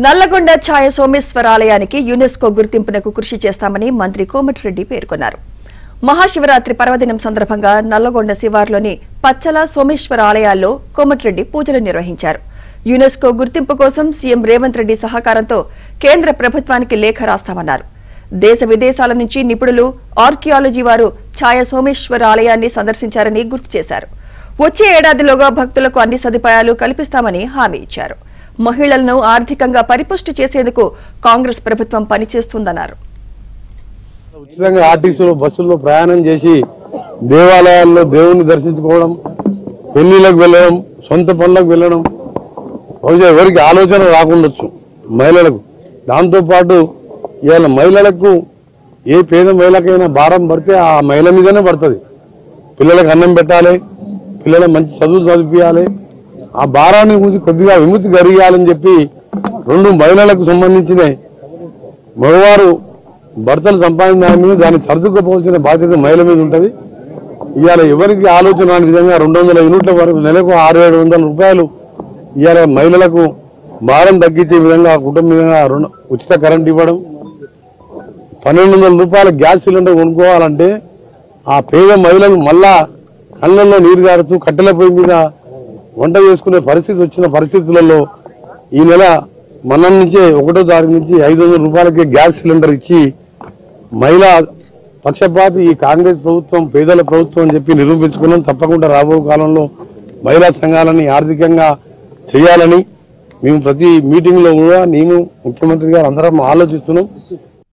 నల్లగొండ ఛాయ సోమేశ్వర ఆలయానికి యునెస్కో గుర్తింపునకు కృషి చేస్తామని మంత్రి కోమటిరెడ్డి పేర్కొన్నారు. మహాశివరాత్రి పర్వదినం సందర్భంగా నల్లగొండ శివార్లోని పచ్చల సోమేశ్వర ఆలయాల్లో కోమటిరెడ్డి పూజలు నిర్వహించారు. యునెస్కో గుర్తింపు కోసం సీఎం రేవంత్ రెడ్డి సహకారంతో కేంద్ర ప్రభుత్వానికి లేఖ రాస్తామన్నారు. దేశ విదేశాల నుంచి నిపుణులు ఆర్కియాలజీ వారు ఛాయ సోమేశ్వర ఆలయాన్ని సందర్శించారని గుర్తు చేశారు. వచ్చే ఏడాదిలోగా భక్తులకు అన్ని సదుపాయాలు కల్పిస్తామని హామీ ఇచ్చారు. మహిళలను ఆర్థికంగా పరిపుష్టి చేసేందుకు కాంగ్రెస్ ప్రభుత్వం పనిచేస్తుందన్నారు. ఉచితంగా ఆర్టీసీలో బస్సుల్లో ప్రయాణం చేసి దేవాలయాల్లో దేవుణ్ణి దర్శించుకోవడం, పెళ్లిలకు వెళ్ళడం, సొంత పనులకు వెళ్ళడం బహుశా ఎవరికి ఆలోచన రాకుండొచ్చు మహిళలకు. దాంతోపాటు ఇవాళ మహిళలకు ఏ పేద మహిళకైనా భారం పడితే ఆ మహిళ మీదనే పడుతుంది. పిల్లలకు అన్నం పెట్టాలి, పిల్లలకు మంచి చదువులు చదివించాలి, ఆ భారాన్ని గురించి కొద్దిగా విముక్తి కలిగాలని చెప్పి రెండు మహిళలకు సంబంధించిన మగవారు భర్తలు సంపాదించిన దాన్ని సర్దుకుపోవాల్సిన బాధ్యత మహిళ మీద ఉంటుంది. ఇవాళ ఎవరికి ఆలోచన రాని విధంగా 200 యూనిట్ల వరకు నెలకు 600-700 రూపాయలు ఇవాళ మహిళలకు భారం తగ్గించే విధంగా కుటుంబంగా ఉచిత కరెంట్ ఇవ్వడం, 1200 రూపాయల గ్యాస్ సిలిండర్ కొనుక్కోవాలంటే ఆ పేద మహిళలు మళ్ళా కళ్ళల్లో నీరు గారుతూ కట్టెల పొయ్యి మీద వంట చేసుకునే పరిస్థితి వచ్చిన పరిస్థితులలో ఈ నెల మన నుంచే 1వ తారీఖు నుంచి 500 రూపాయలకే గ్యాస్ సిలిండర్ ఇచ్చి మహిళా పక్షపాతి ఈ కాంగ్రెస్ ప్రభుత్వం పేదల ప్రభుత్వం అని చెప్పి నిరూపించుకున్నాం. తప్పకుండా రాబో కాలంలో మహిళా సంఘాలని ఆర్థికంగా చేయాలని మేము ప్రతి మీటింగ్ లో కూడా నేను ముఖ్యమంత్రి గారు అందరం ఆలోచిస్తున్నాం.